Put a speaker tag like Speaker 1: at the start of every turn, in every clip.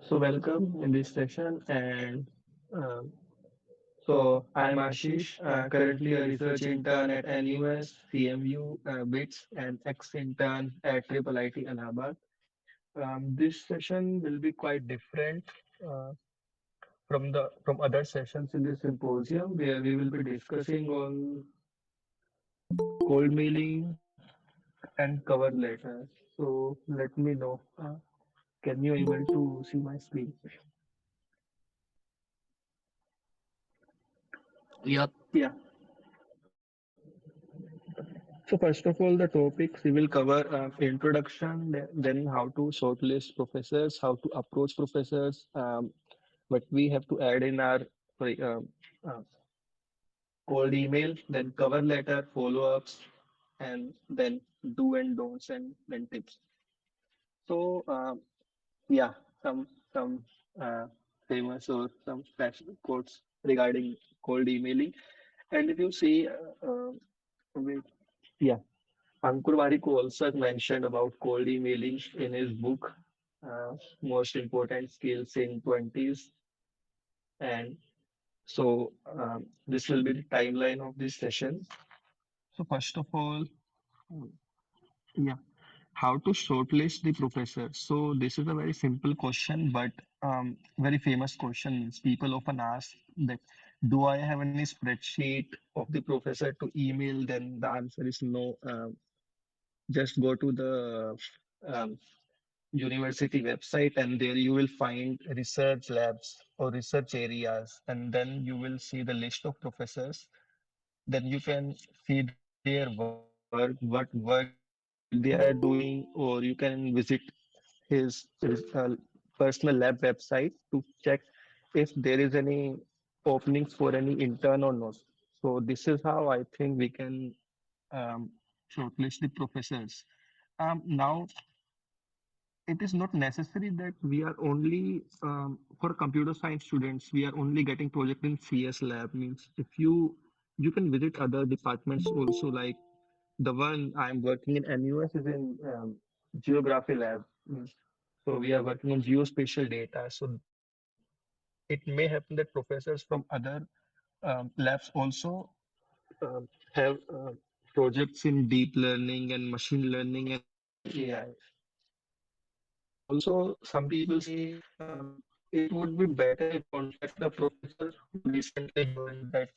Speaker 1: So welcome in this session, and um, so I'm Ashish, currently a research intern at NUS, CMU, BITS, and ex-intern at Triple IT Allahabad. This session will be quite different uh, from other sessions in this symposium, where we will be discussing on cold mailing and cover letters. So let me know. Can you able to see my screen?
Speaker 2: Yep.
Speaker 1: Yeah. So first of all, the topics we will cover introduction, then how to shortlist professors, how to approach professors, what we have to add in our sorry, uh, cold email, then cover letter, follow-ups, and then do and don'ts, and then tips. So yeah, some uh, famous or some fashion quotes regarding cold emailing. And if you see, wait, yeah. Ankur Warikoo also mentioned about cold emailing in his book, Most Important Skills in 20s. And so this will be the timeline of this session. So first of all, yeah, how to shortlist the professor. So this is a very simple question, but very famous question. People often ask that, do I have any spreadsheet of the professor to email? Then the answer is no. Just go to the um, university website, and there you will find research labs or research areas, and then you will see the list of professors. Then you can see their work, what work they are doing, or you can visit his personal lab website to check if there is any openings for any intern or not. So this is how I think we can um, shortlist the professors. Now it is not necessary that we are only for computer science students we are only getting project in CS lab. Means if you can visit other departments also, like the one I'm working in NUS is in geography lab. So we are working on geospatial data. So it may happen that professors from other labs also have projects in deep learning and machine learning and AI. Also, some people say it would be better if contact the professor who recently joined that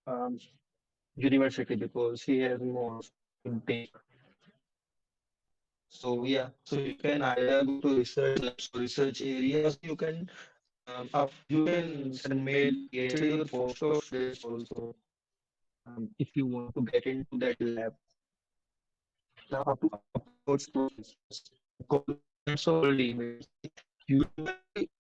Speaker 1: um, university because he has more intake. So yeah, so you can either go to research labs or research areas. You can you can send mail to PhD or postdoc students also if you want to get into that lab. Now, how to approach professors? Cold letters or cold emails? Usually,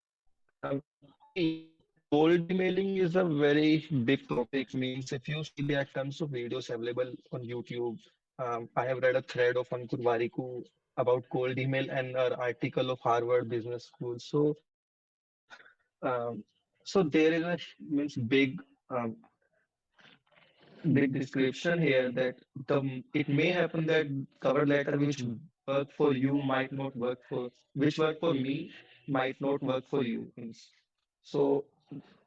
Speaker 1: see, cold emailing is a very big topic. Means if you see, there are tons of videos available on YouTube. I have read a thread of Ankur Warikoo about cold email and an article of Harvard Business School. Um, so there is a means big description here that it may happen that cover letter which work for you might not work for which work for me might not work for you. Means so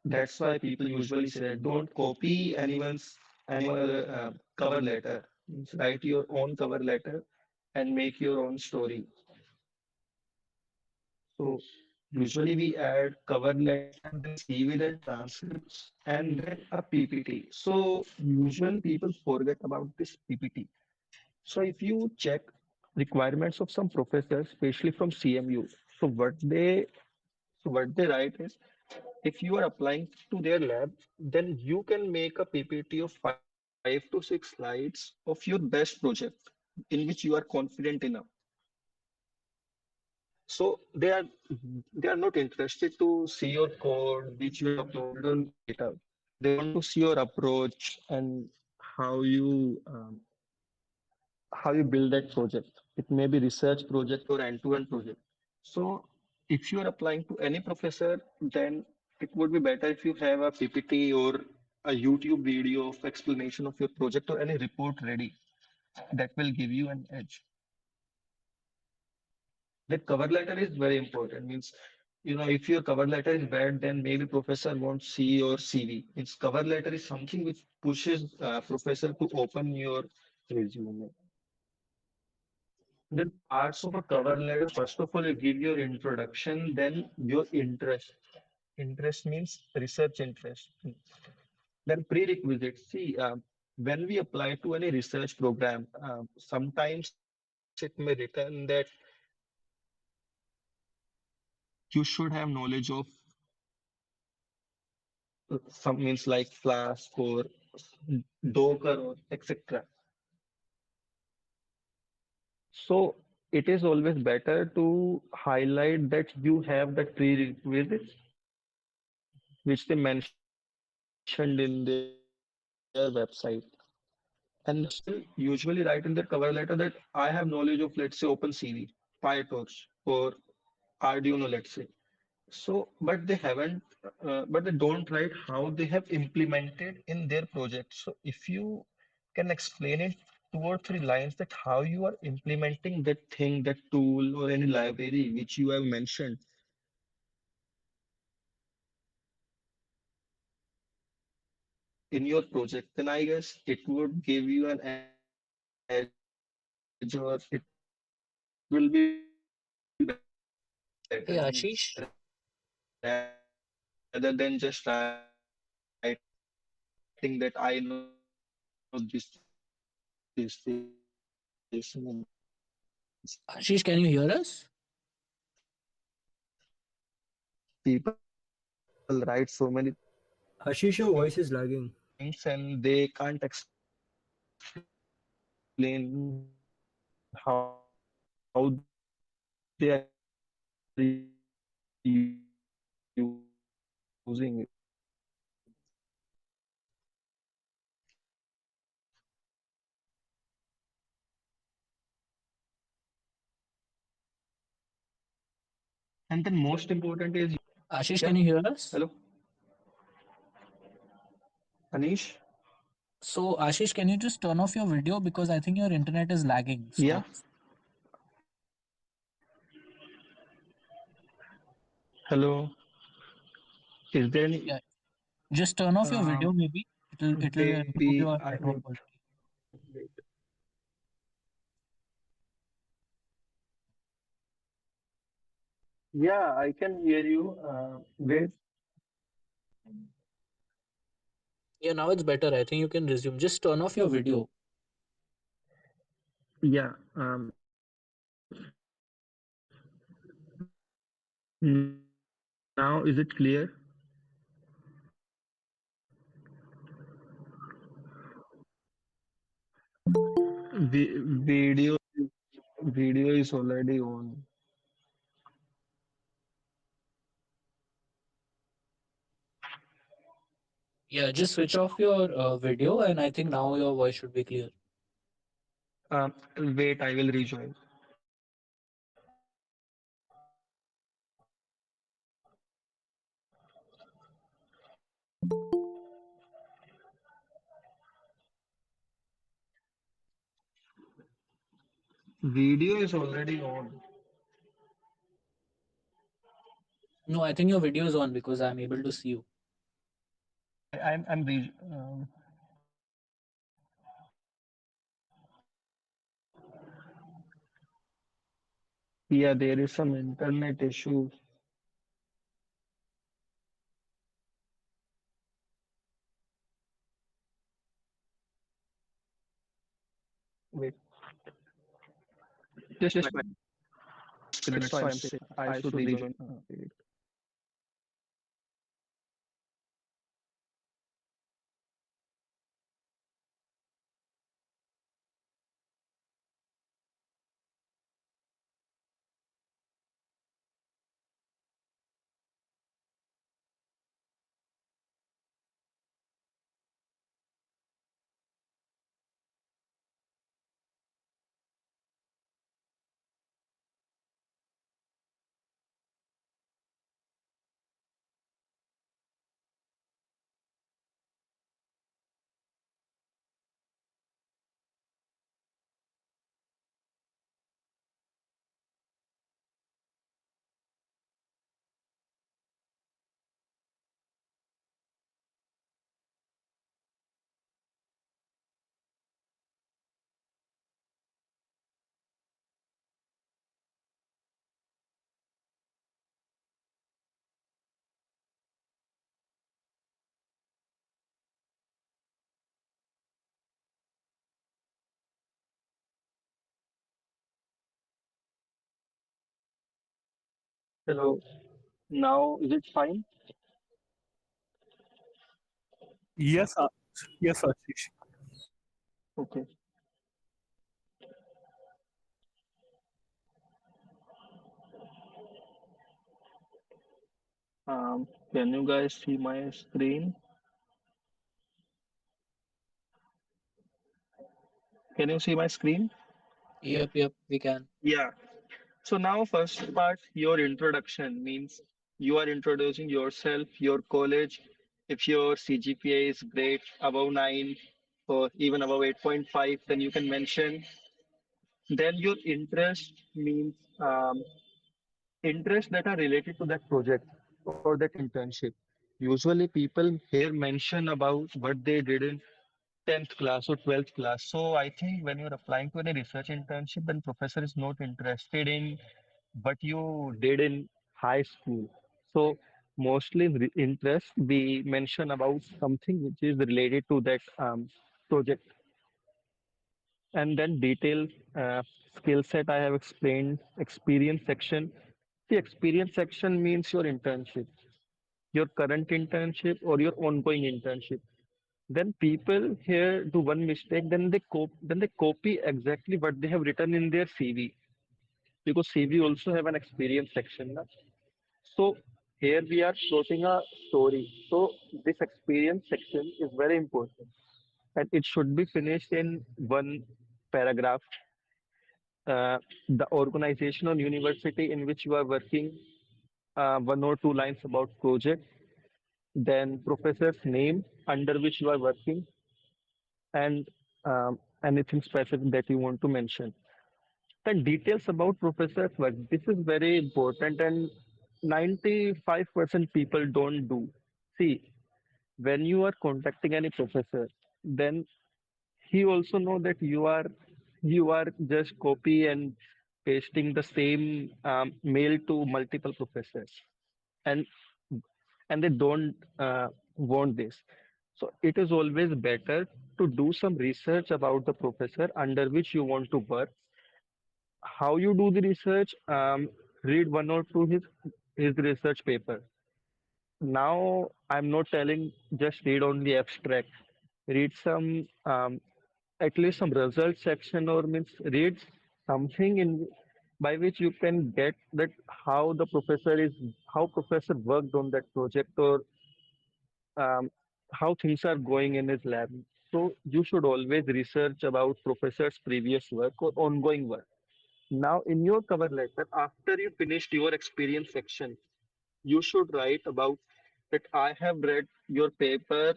Speaker 1: that's why people usually say that don't copy any other cover letter. Means write your own cover letter and make your own story. So usually we add cover letter, then CV, then transcripts, and then a PPT. So usually people forget about this PPT. So if you check requirements of some professors, especially from CMU, so what they write is, if you are applying to their lab, then you can make a PPT of 5 to 6 slides of your best project in which you are confident enough. So they are not interested to see your code which you have uploaded on GitHub. They want to see your approach and how you build that project. It may be research project or end-to-end project. So if you are applying to any professor, then it would be better if you have a PPT or a YouTube video of explanation of your project or any report ready. That will give you an edge. That cover letter is very important. Means, if your cover letter is bad, then maybe professor won't see your CV. Means cover letter is something which pushes professor to open your resume. Then parts of a cover letter, first of all, you give your introduction, then your interest. Interest means research interest. Then prerequisites. See, when we apply to any research program, sometimes it may written that you should have knowledge of some means like Flask or Docker or etc. So it is always better to highlight that you have the prerequisites which they mentioned in their website. And professor will usually write in their cover letter that I have knowledge of, let's say, OpenCV, PyTorch, or Arduino, let's say. So, but they haven't, but they don't write how they have implemented in their project. So, if you can explain it 2 or 3 lines that how you are implementing that thing, that tool, or any library which you have mentioned in your project, then I guess it would give you an edge or it will be better. Means rather than just writing that
Speaker 2: Hey
Speaker 1: I know
Speaker 2: Ashish, Ashish, can you hear us?
Speaker 1: sometimes people write so many
Speaker 3: Ashish, your voice is lagging.
Speaker 1: things and they can't explain how they are using it. And then most important is,
Speaker 2: Ashish, can
Speaker 1: yeah,
Speaker 2: you hear us?
Speaker 1: hello, Anish,
Speaker 2: So Ashish, can you just turn off your video because I think your internet is lagging.
Speaker 1: yeah,
Speaker 2: So
Speaker 1: hello. Is there any
Speaker 2: yeah, just turn off your video.
Speaker 1: um,
Speaker 2: Maybe it'll improve
Speaker 1: maybe
Speaker 2: your
Speaker 1: I
Speaker 2: network
Speaker 1: wait,
Speaker 2: quality.
Speaker 1: wait. Yeah, I can hear you. Wait,
Speaker 2: Yeah, now it's better. I think you can resume. Just turn off your video.
Speaker 1: yeah. Now is it clear? Video video is already on.
Speaker 2: Yeah, just switch off your video, and I think now your voice should be clear.
Speaker 1: Wait, I will rejoin. Video is already on.
Speaker 2: No, I think your video is on because I'm able to see you.
Speaker 1: I'm yeah, there is some internet issue. Wait, just 5 minutes. So I'm saying I should rejoin. Wait. Hello. Now is it fine?
Speaker 4: Yes, yes, Ashish.
Speaker 1: Okay. Can you guys see my screen? Can you see my screen?
Speaker 2: Yep, we can.
Speaker 1: Yeah. So now first part, your introduction means you are introducing yourself, your college. If your CGPA is great, above 9 or even above 8.5, then you can mention. Then your interest means interests that are related to that project or that internship. Usually people here mention about what they did in 10th class or 12th class. So I think when you're applying to any research internship, then professor is not interested in what you did in high school. So mostly interest we mention about something which is related to that project. And then detail skill set I have explained. Experience section. The experience section means your internship, your current internship or your ongoing internship. Then people here do one mistake, then they copy exactly what they have written in their CV, because CV also have an experience section. Na? So here we are plotting a story. So this experience section is very important, and it should be finished in one paragraph. The organization or university in which you are working, one or two lines about project, then professor's name under which you are working, and anything specific that you want to mention. Then details about professor's work. This is very important, and 95% people don't do. See, when you are contacting any professor, then he also know that you are just copy and pasting the same mail to multiple professors, and they don't want this. So it is always better to do some research about the professor under which you want to work. How you do the research? Read one or two his research paper. Now I'm not telling just read only abstract. Read some at least some result section, or means read something in by which you can get that how professor worked on that project, or um, how things are going in his lab. So you should always research about professor's previous work or ongoing work. Now, in your cover letter, after you finished your experience section, you should write about that I have read your paper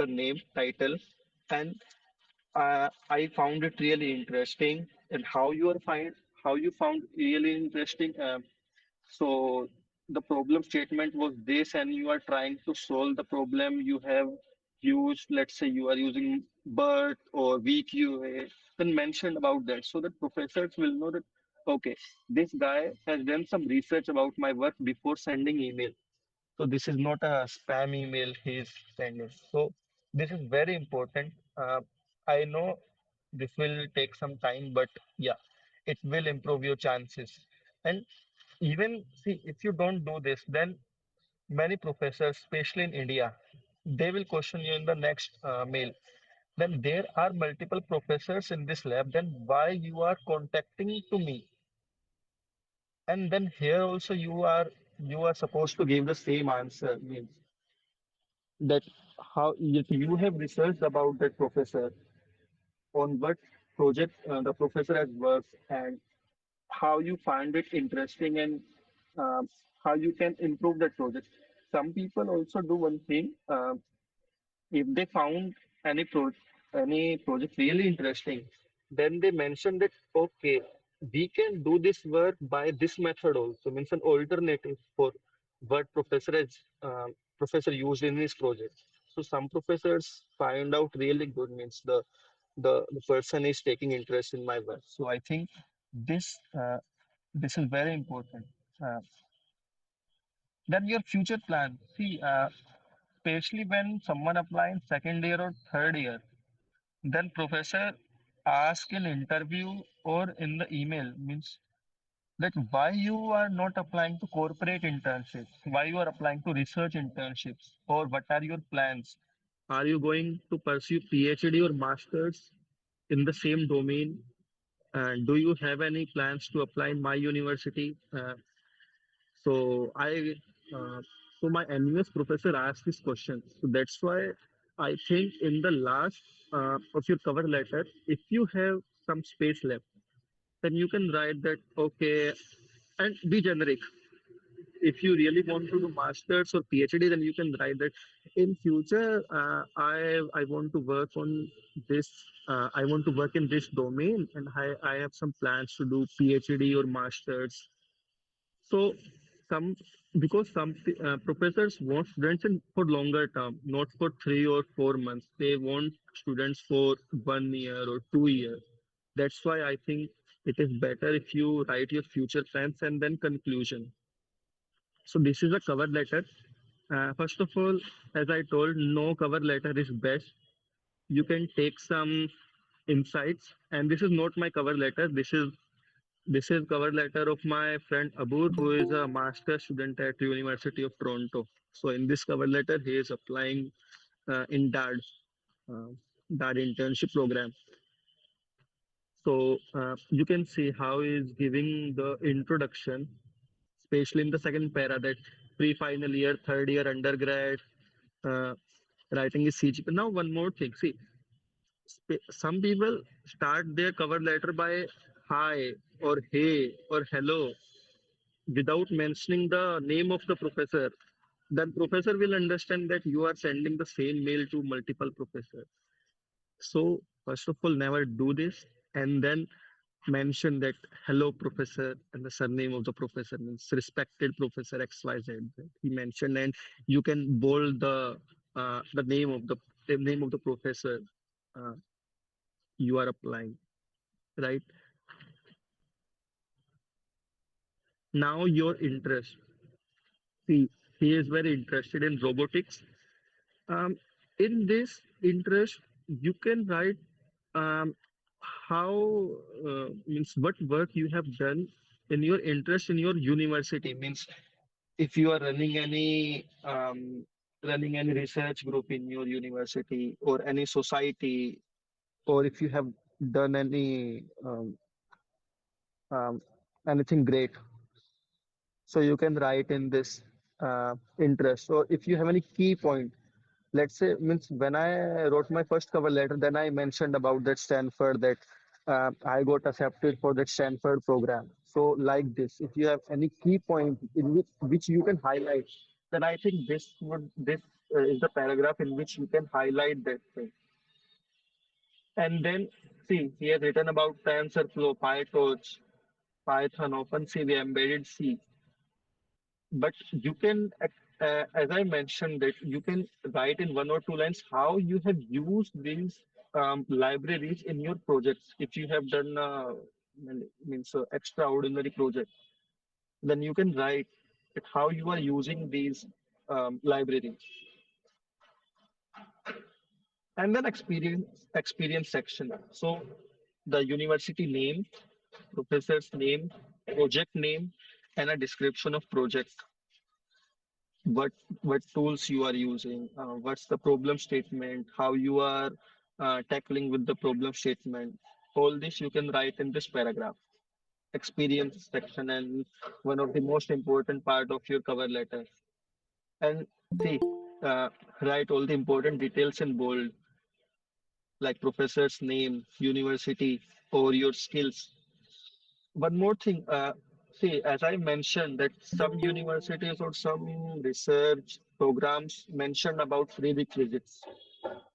Speaker 1: name, title, and I found it really interesting. And how you found really interesting. So the problem statement was this, and you are trying to solve the problem. You have used, let's say, you are using BERT or VQA, then mentioned about that, so that professors will know that okay, this guy has done some research about my work before sending email. So this is not a spam email he is sending. So this is very important. I know this will take some time, but yeah, it will improve your chances. And even see, if you don't do this, then many professors, especially in India, they will question you in the next mail. Then there are multiple professors in this lab. Then why you are contacting to me? And then here also you are supposed to give the same answer. Means that how if you have researched about that professor on what project the professor has worked, and how you find it interesting, and um, how you can improve that project. Some people also do one thing. If they found any project really interesting, then they mention that okay, we can do this work by this method also. Means an alternative for what professor used in his project. So some professors find out really good, means the person is taking interest in my work. So I think this this is very important. Uh, then your future plan. See, especially when someone applying second year or third year, then professor ask in interview or in the email, means that why you are not applying to corporate internships, why you are applying to research internships, or what are your plans? Are you going to pursue PhD or masters in the same domain? Do you have any plans to apply in my university? So I, uh, so my NUS professor asked this question. So that's why I think in the last of your cover letter, if you have some space left, then you can write that okay, and be generic. If you really want to do masters or PhD, then you can write that in future I want to work on this. I want to work in this domain, and I have some plans to do PhD or masters. So some because some professors want students in for longer term, not for 3 or 4 months. They want students for 1 year or 2 years. That's why I think it is better if you write your future plans and then conclusion. So this is a cover letter. First of all, as I told, no cover letter is best. You can take some insights, and this is not my cover letter. This is cover letter of my friend Abur, who is a master student at University of Toronto. So in this cover letter, he is applying in uh, DAD internship program. So you can see how he is giving the introduction, especially in the second para, that pre-final year, third year undergrad, uh, writing is CGP. Now one more thing. See, some people start their cover letter by hi or hey or hello without mentioning the name of the professor. Then professor will understand that you are sending the same mail to multiple professors. So first of all, never do this, and then mention that hello professor and the surname of the professor means respected professor XYZ. That he mentioned, and you can bold the name of the professor uh, you are applying, right? Now your interest. See, he is very interested in robotics. Um, in this interest, you can write um, how means what work you have done in your interest in your university. Means if you are running any research group in your university or any society, or if you have done um, anything great, so you can write in this interest. Or if you have any key point, let's say means when I wrote my first cover letter, then I mentioned about that Stanford, that I got accepted for that Stanford program. So like this, if you have any key point in which you can highlight, then I think this is the paragraph in which you can highlight that thing. And then see, he has written about TensorFlow, PyTorch, Python, OpenCV, embedded C. But you can, as I mentioned, that you can write in 1 or 2 lines how you have used these libraries in your projects. If you have done means extraordinary project, then you can write it how you are using these libraries. And then experience section. So the university name, professor's name, project name, and a description of project. What tools you are using, what's the problem statement, how you are tackling with the problem statement. All this you can write in this paragraph. Experience section, and one of the most important part of your cover letter. And see, uh, write all the important details in bold, like professor's name, university, or your skills. One more thing, see, as I mentioned, that some universities or some research programs mention about prerequisites.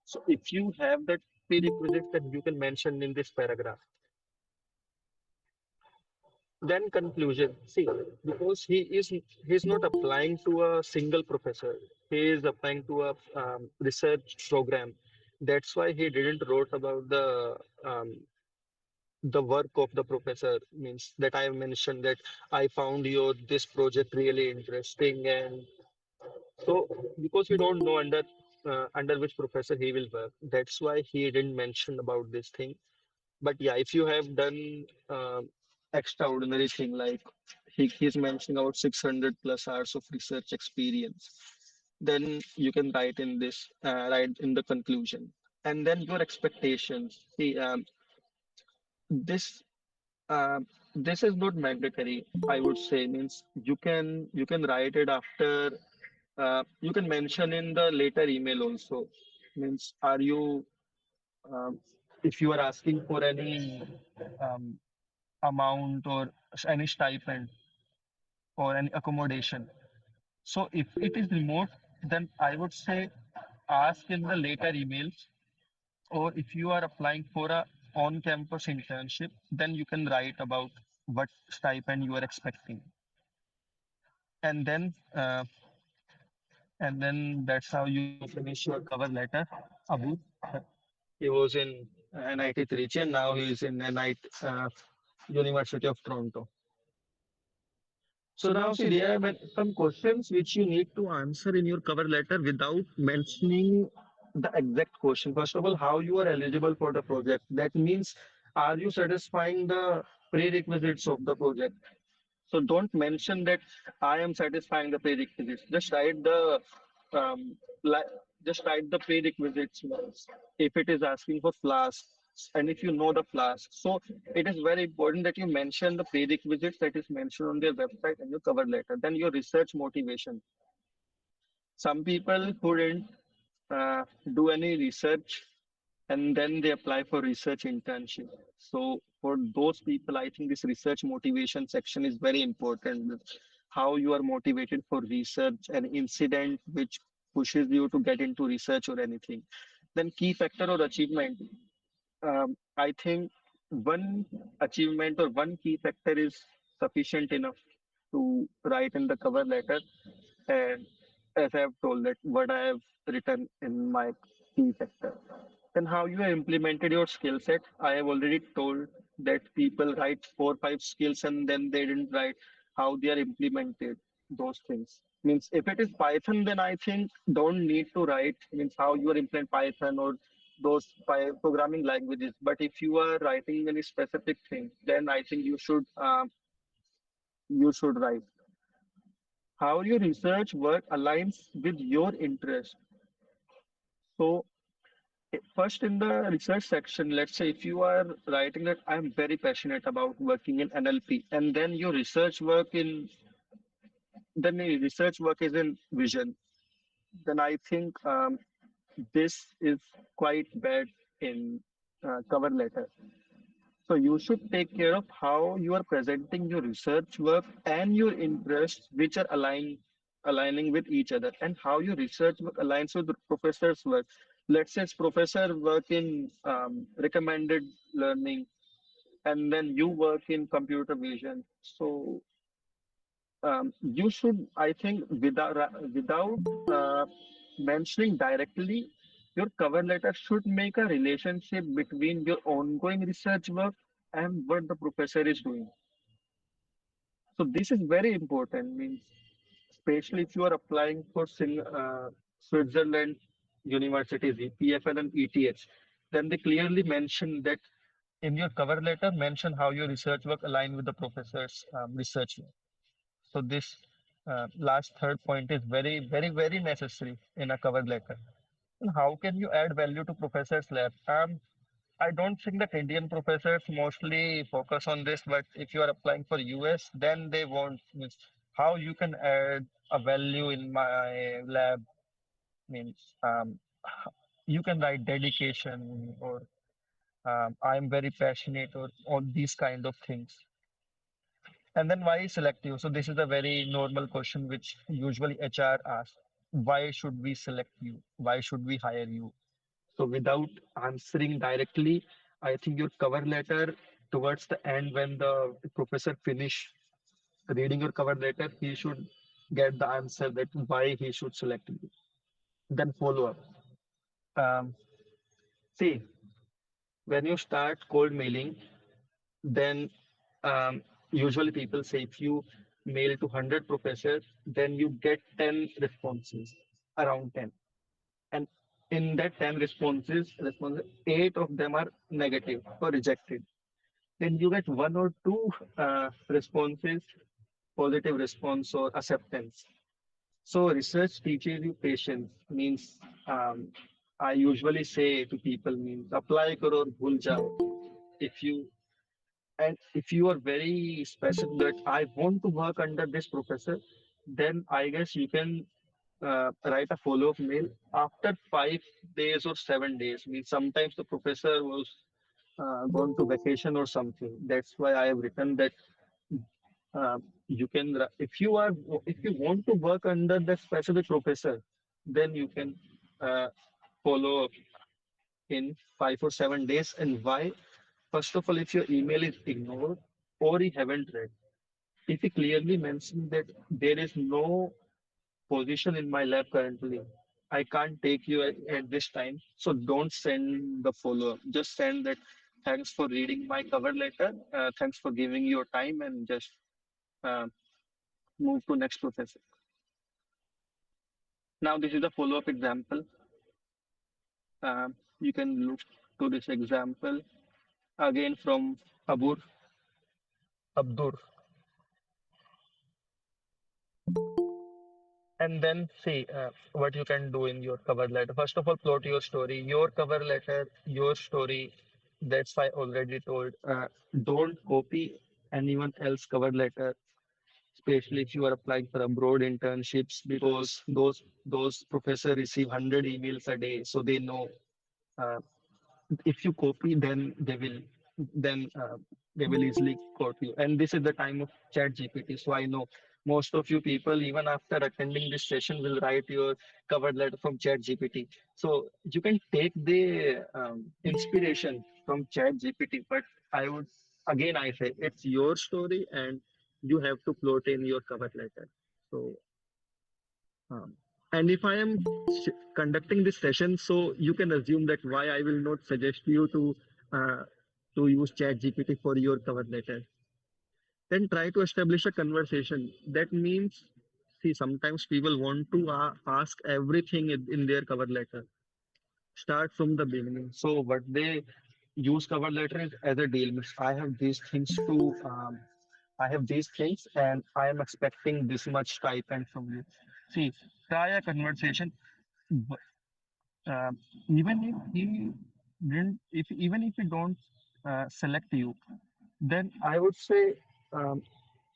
Speaker 1: So if you have that prerequisites, then you can mention in this paragraph. Then conclusion. See, because he's not applying to a single professor. He is applying to a research program. That's why he didn't wrote about the work of the professor, means that I mentioned that I found your this project really interesting, and so because we don't know under which professor he will work, that's why he didn't mention about this thing. But yeah, if you have done extraordinary thing like he's mentioning about 600 plus hours of research experience, then you can write in the conclusion. And then your expectations. See, this um, this is not mandatory, I would say. Means you can write it after. You can mention in the later email also. Means are you um, if you are asking for any um, amount or any stipend or any accommodation. So if it is remote, then I would say ask in the later emails. Or if you are applying for a on-campus internship, then you can write about what stipend you are expecting, and then uh, that's how you finish your cover letter. Abu, he was in NIT Trichy, and now he is in NIT University of Toronto. So now, see, there are some questions which you need to answer in your cover letter without mentioning the exact question. First of all, how you are eligible for the project. That means, are you satisfying the prerequisites of the project? So don't mention that I am satisfying the prerequisites. Um, li- just write the prerequisites once. If it is asking for flask, and if you know the flask, so it is very important that you mention the prerequisites that is mentioned on their website and your cover letter. Then your research motivation. Some people who didn't do any research and then they apply for research internship. So for those people, I think this research motivation section is very important. How you are motivated for research, an incident which pushes you to get into research or anything. Then key factor or achievement. I think one achievement or one key factor is sufficient enough to write in the cover letter. And as I have told that what I have written in my key factor. Then how you have implemented your skill set. I have already told that people write 4 5 skills and then they didn't write how they are implemented those things. Means if it is Python, then I think don't need to write means how you are implement Python or those programming languages. But if you are writing any specific thing, then I think you should write how your research work aligns with your interest. So first, in the research section, let's say if you are writing that I'm very passionate about working in NLP, and then the research work is in vision, then I think this is quite bad in cover letter. So you should take care of how you are presenting your research work and your interests, which are aligning with each other, and how your research work aligns with the professor's work. Let's say it's professor work in recommended learning, and then you work in computer vision. So you should, I think, without mentioning directly, your cover letter should make a relationship between your ongoing research work and what the professor is doing. So this is very important. Means, especially if you are applying for Switzerland universities, EPFL and ETH, then they clearly mention that in your cover letter, mention how your research work align with the professor's research work. So this last third point is very, very, very necessary in a cover letter. And how can you add value to professors' lab? I don't think that Indian professors mostly focus on this, but if you are applying for US, then they want means how you can add a value in my lab means you can write dedication or I'm very passionate or all these kind of things. And then why selective? So this is a very normal question which usually HR asks. Why should we select you? Why should we hire you? So without answering directly, I think your cover letter towards the end when the professor finish reading your cover letter, he should get the answer that why he should select you. Then follow up. Um, see, when you start cold mailing, then usually people say if you mail to 100 professors, then you get 10 responses, around 10. And in that 10 responses, 8 of them are negative or rejected. then you get one or two responses, positive response or acceptance. So research teaches you patience. Means I usually say to people means apply karo aur bhul jao. If you if you are very specific that I want to work under this professor, then I guess you can write a follow-up mail after 5 days or 7 days. Means sometimes the professor was gone to vacation or something. That's why I have written that you can if you want to work under that specific professor, then you can uh, follow up in 5 or 7 days. And why? First of all, if your email is ignored or you haven't read, if you clearly mention that there is no position in my lab currently, I can't take you at this time, so don't send the follow up. Just send that thanks for reading my cover letter, thanks for giving your time, and just uh, move to next professor. Now, this is a follow up example. You can look to this example again from Abur Abdur. And then see what you can do in your cover letter. First of all, plot your story, your cover letter, your story. That's why I already told. Don't copy anyone else cover letter, especially if you are applying for abroad internships, because those professors receive 100 emails a day, so they know. Uh, if you copy, then they will easily quote you. And this is the time of chat gpt, so I know most of you people even after attending this session will write your cover letter from chat gpt. So you can take the inspiration from chat gpt, but I would again I say it's your story and you have to plot in your cover letter. So um, and if I am conducting this session, so you can assume that why I will not suggest you uh, to use ChatGPT for your cover letter. Then try to establish a conversation. That means, see, sometimes people want to ask everything in their cover letter. Start from the beginning. So what they use cover letter is as a deal. Means I have these things to I have these things and I am expecting this much stipend from you. See, try a conversation. Uh, even if he didn't, if even if he don't select you, then I would say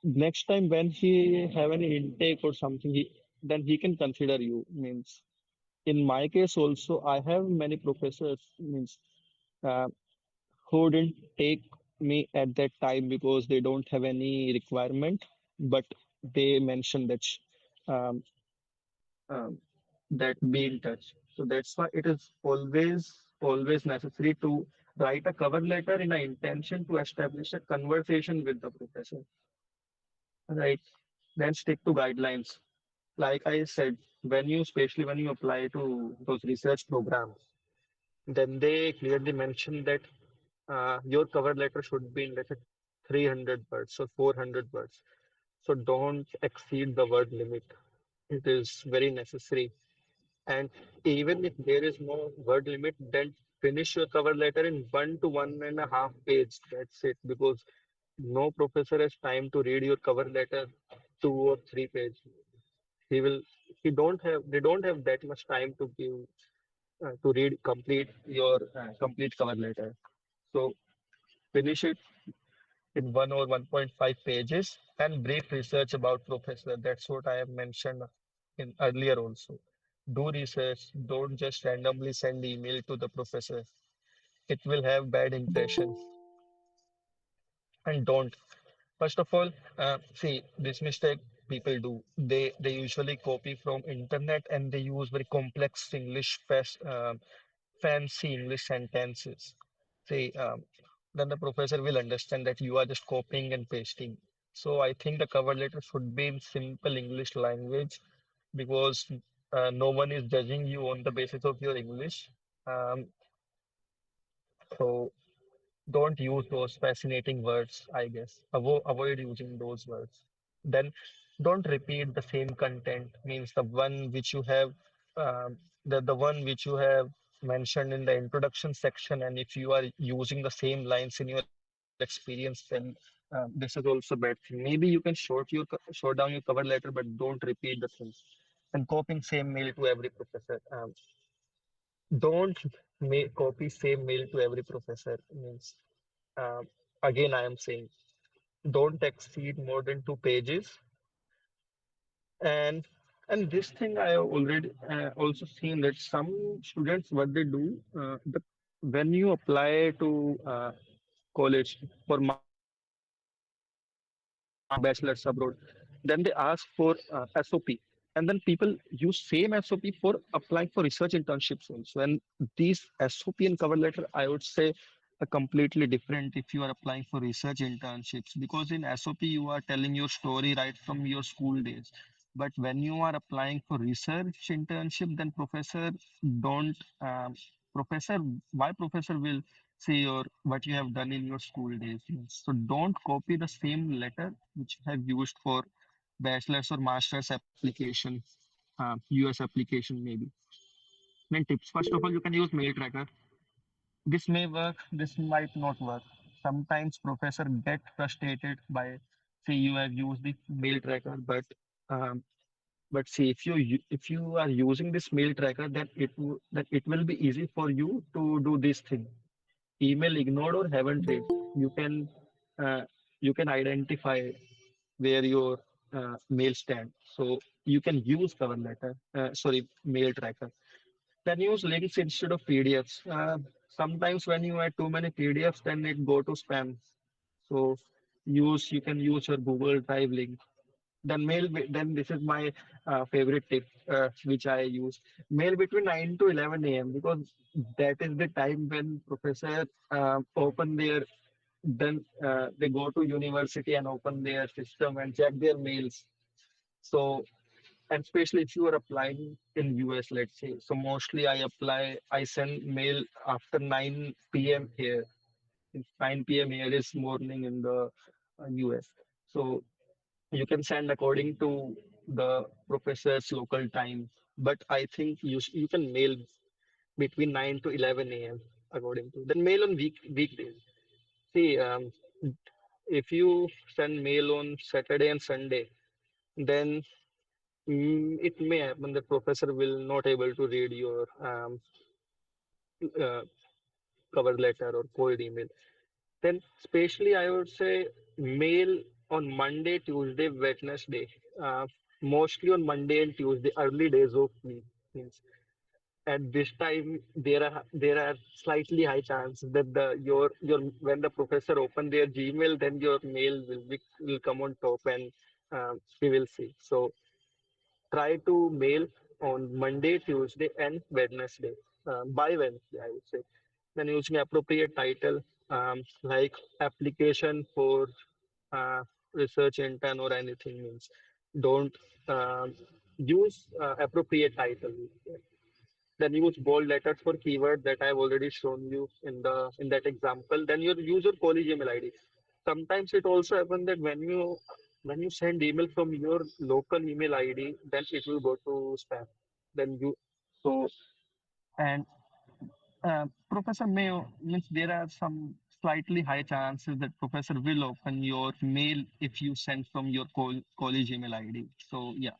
Speaker 1: next time when he have any intake or something, then he can consider you. Means in my case also, I have many professors means uh, who didn't take me at that time because they don't have any requirement, but they mentioned that um, um, that be in touch. So that's why it is always necessary to write a cover letter in an intention to establish a conversation with the professor. Right. Then stick to guidelines. Like I said, especially when you apply to those research programs, then they clearly mention that your cover letter should be in let's say 300 words or 400 words. So don't exceed the word limit. It is very necessary. And even if there is no word limit, then finish your cover letter in 1 to 1.5 page. That's it. Because no professor has time to read your cover letter 2 or 3 page. He will. He don't have. They don't have that much time to give to read complete your complete cover letter. So finish it in 1 or 1.5 pages and brief research about professor. That's what I have mentioned in earlier also. Do research. Don't just randomly send email to the professor. It will have bad impression. And don't. First of all, see this mistake people do. They usually copy from internet and they use very complex English, fancy English sentences. See, then the professor will understand that you are just copying and pasting. So I think the cover letter should be in simple English language because no one is judging you on the basis of your English. Um, so don't use those fascinating words, I guess. Avoid using those words. Then don't repeat the same content, means the one which you have the one which you have mentioned in the introduction section, and if you are using the same lines in your essay, experience, then this is also bad thing. Maybe you can short down your cover letter, but don't repeat the things. And copying same mail to every professor. Don't copy same mail to every professor. Means again, I am saying don't exceed more than 2 pages. And this thing I have already also seen that some students what they do when you apply to college for masters abroad, then they ask for SOP, and then people use same SOP for applying for research internships also. And these SOP and cover letter, I would say, are completely different if you are applying for research internships, because in SOP you are telling your story right from your school days. But when you are applying for research internship, then don't um, professor why professor will see your what you have done in your school days. So don't copy the same letter which you have used for bachelor's or master's application, US application maybe. Then tips. First of all, you can use mail tracker. This may work, this might not work. Sometimes professor get frustrated by say you have used the mail tracker, um, but see if you are using this mail tracker, then it will be easy for you to do this thing. Email ignored or haven't read. You can uh, you can identify where your mail stand. So you can use cover letter, sorry, mail tracker. Then use links instead of PDFs. Sometimes when you add too many PDFs, then it go to spam. So you can use your Google Drive link. Then this is my favorite tip which I use. Mail between 9 to 11 a.m. because that is the time when professor open their then they go to university and open their system and check their mails. So, and especially if you are applying in US, let's say. So mostly I send mail after 9 p.m. here. 9 p.m. here is morning in the US. So you can send according to the professor's local time. But I think you can mail between 9 to 11 a.m. according to. Then mail on weekdays. See, if you send mail on Saturday and Sunday, then it may happen that professor will not able to read your uh, cover letter or cold email. Then, especially, I would say mail on Monday, Tuesday, Wednesday. Uh, Mostly on Monday and Tuesday, early days of week. Means at this time there are slightly high chances that your when the professor open their Gmail, then your mail will come on top and we will see. So try to mail on Monday, Tuesday, and Wednesday. By Wednesday, I would say. Then using appropriate title like application for uh, research intern or anything means don't um, use appropriate title. Then use bold letters for keyword that I've already shown you in that example. Then your use your college email ID. Sometimes it also happens that when you send email from your local email ID, then it will go to spam. Then you so and Professor Mayo means there are some slightly high chances that professor will open your mail if you send from your college email ID. So yeah,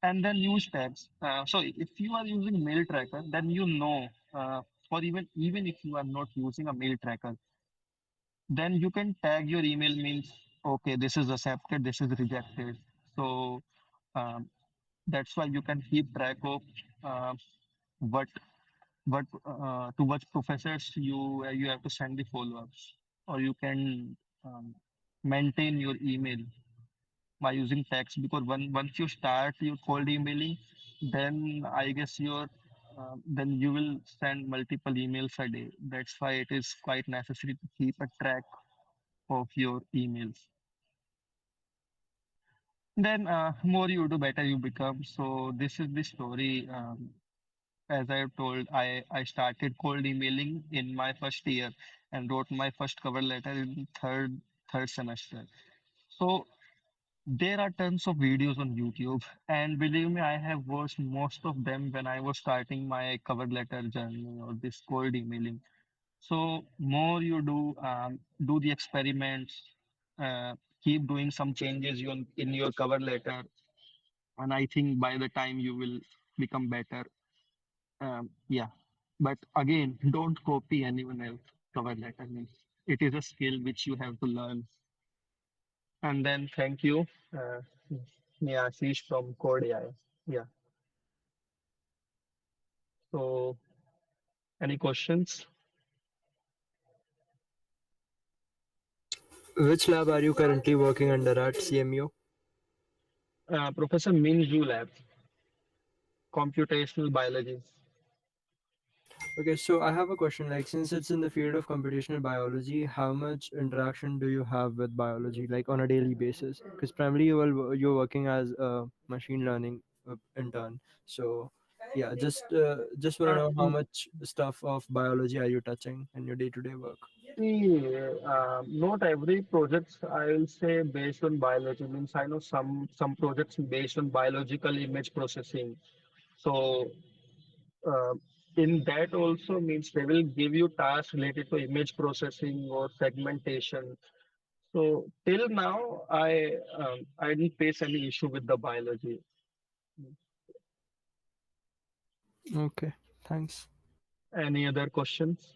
Speaker 1: and then use tags. So if you are using mail tracker, then or even if you are not using a mail tracker, then you can tag your email means okay, this is accepted, this is rejected. So um, that's why you can keep track of uh, what to what professors you have to send the follow-ups, or you can maintain your email by using text, because once you start your cold emailing, then I guess then you will send multiple emails a day. That's why it is quite necessary to keep a track of your emails. Then more you do, better you become. So this is the story. As I have told, I started cold emailing in my first year and wrote my first cover letter in third semester. So there are tons of videos on YouTube, and believe me, I have watched most of them when I was starting my cover letter journey or this cold emailing. So more you do the experiments, keep doing some changes in your cover letter, and I think by the time you will become better. Yeah, but again, don't copy anyone else cover letter. Means it is a skill which you have to learn. And then thank you, uh, Ashish from Code AI. Yeah. So any questions?
Speaker 3: Which lab are you currently working under at CMU?
Speaker 1: Professor Minju Lab, computational biology.
Speaker 3: Okay, so I have a question. Like, since it's in the field of computational biology, how much interaction do you have with biology, like on a daily basis? Because primarily you're working as a machine learning intern. So, yeah, just want to
Speaker 1: Uh,
Speaker 3: know how much stuff of biology are you touching in your day-to-day work?
Speaker 1: See, not every project I will say based on biology. Means I know some projects based on biological image processing. So uh, in that also means they will give you tasks related to image processing or segmentation. So till now, I didn't face any issue with the biology.
Speaker 3: Okay, thanks.
Speaker 1: Any other questions?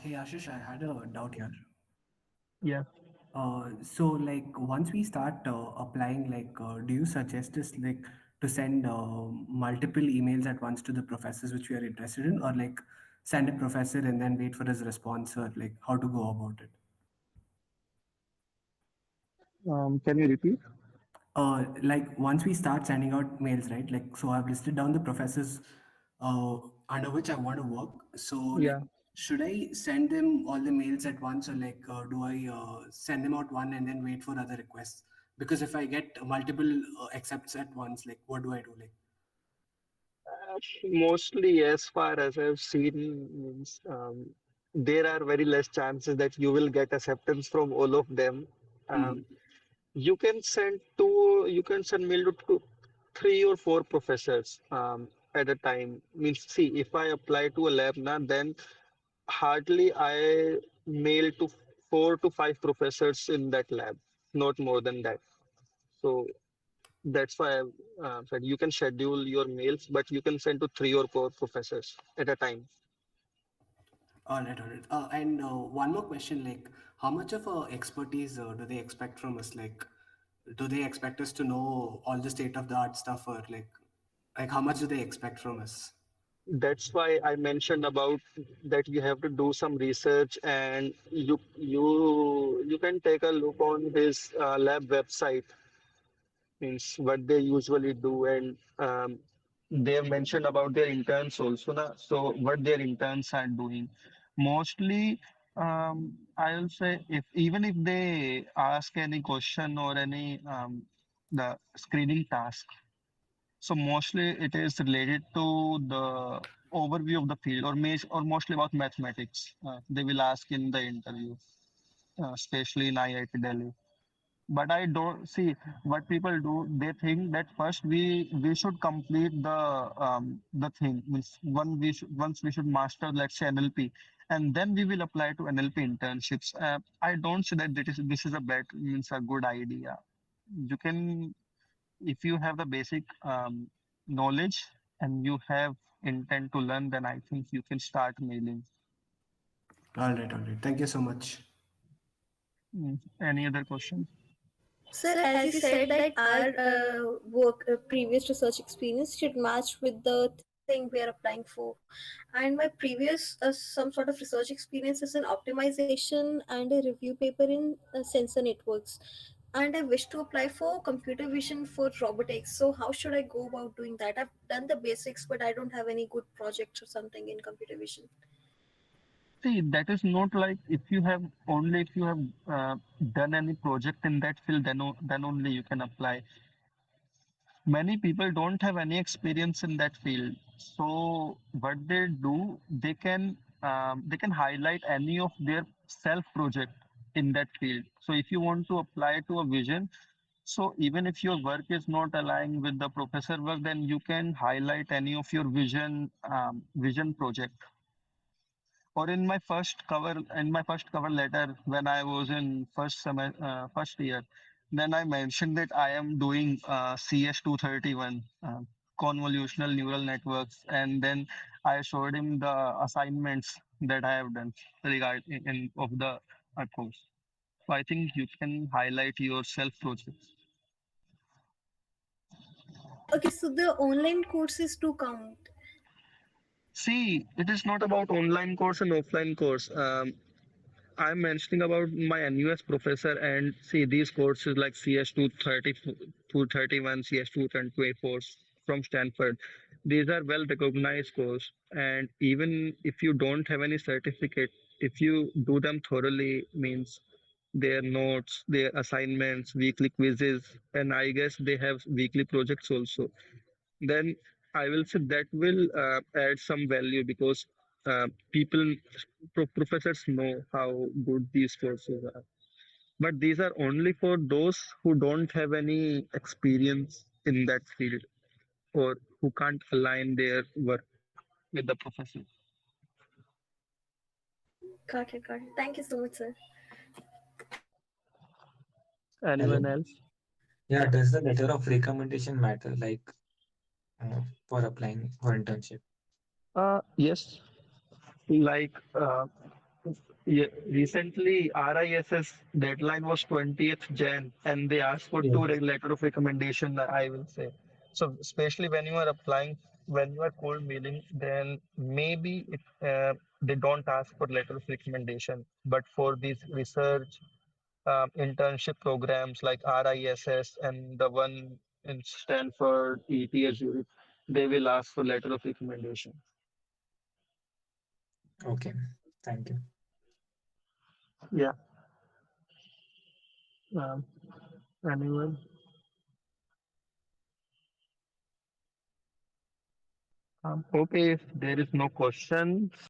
Speaker 5: Hey Ashish, I had a doubt here.
Speaker 1: Yeah.
Speaker 5: So like once we start applying, like, do you suggest us like to send multiple emails at once to the professors which we are interested in, or like send a professor and then wait for his response, or like how to go about it?
Speaker 1: Can you repeat?
Speaker 5: Like once we start sending out mails, right? Like, so I've listed down the professors uh, under which I want to work. So like,
Speaker 1: Yeah.
Speaker 5: should I send them all the mails at once, or like do I send them out one and then wait for other requests? Because if I get multiple accepts at once, like what do I do? Like,
Speaker 1: Mostly, as far as I've seen, means there are very less chances that you will get acceptance from all of them. Um,
Speaker 5: hmm,
Speaker 1: you can send mail to three or four professors at a time. Means, see, if I apply to a lab now, then hardly I mail to four to five professors in that lab, not more than that. So that's why I said you can schedule your mails, but you can send to three or four professors at a time.
Speaker 5: all right, all right. And one more question, like, how much of expertise do they expect from us? Like, do they expect us to know all the state of the art stuff, or like how much do they expect from us?
Speaker 1: That's why I mentioned about that you have to do some research and you can take a look on his lab website, means what they usually do, and they have mentioned about their interns also na? So what their interns are doing mostly, I'll say, if even if they ask any question or any the screening task, so mostly it is related to the overview of the field, or mostly about mathematics. They will ask in the interview, especially in IIT Delhi. But I don't see what people do. They think that first we should complete the thing. Means once we should master, let's say, NLP, and then we will apply to NLP internships. I don't see that this is a bad, means a good idea. You can, if you have the basic knowledge and you have intent to learn, then I think you can start mailing.
Speaker 5: All right. Thank you so much.
Speaker 1: Any other question?
Speaker 6: Sir, as you said that our work previous research experience should match with the thing we are applying for, and my previous some sort of research experience is in optimization and a review paper in sensor networks, and I wish to apply for computer vision for robotics. So how should I go about doing that? I've done the basics, but I don't have any good projects or something in computer vision.
Speaker 1: See, that is not like if you have done any project in that field, then only you can apply. Many people don't have any experience in that field, so what they do, they can highlight any of their self project in that field. So if you want to apply to a vision, so even if your work is not aligned with the professor work, then you can highlight any of your vision project. or in my first cover letter when I was in first year, then I mentioned that I am doing CS231 convolutional neural networks, and then I showed him the assignments that I have done regarding in of the course. So I think you can highlight your self projects.
Speaker 6: Okay, so the online courses to count.
Speaker 1: See, it is not about online course and offline course. I'm mentioning about my NUS professor, and see these courses like CS230, 231, CS224 from Stanford. These are well recognized courses, and even if you don't have any certificate, if you do them thoroughly, means their notes, their assignments, weekly quizzes, and I guess they have weekly projects also, then I will say that will add some value because people, professors know how good these courses are. But these are only for those who don't have any experience in that field or who can't align their work with the professor.
Speaker 6: Got it, got it. Thank you so much, sir.
Speaker 1: Anyone
Speaker 7: Hello.
Speaker 1: else?
Speaker 7: Yeah, does the letter of recommendation matter, like for applying for internship?
Speaker 1: Yes, like yeah, recently RISS deadline was 20th Jan and they asked for two
Speaker 7: Yes.
Speaker 1: letter of recommendation, I will say. So especially when you are applying, when you are cold mailing, then maybe they don't ask for letter of recommendation. But for these research internship programs like RISS and the one in Stanford, ETH Zurich, they will ask for letter of recommendation.
Speaker 7: Okay. Thank you.
Speaker 1: Yeah. Um, anyone? Okay, if there is no questions,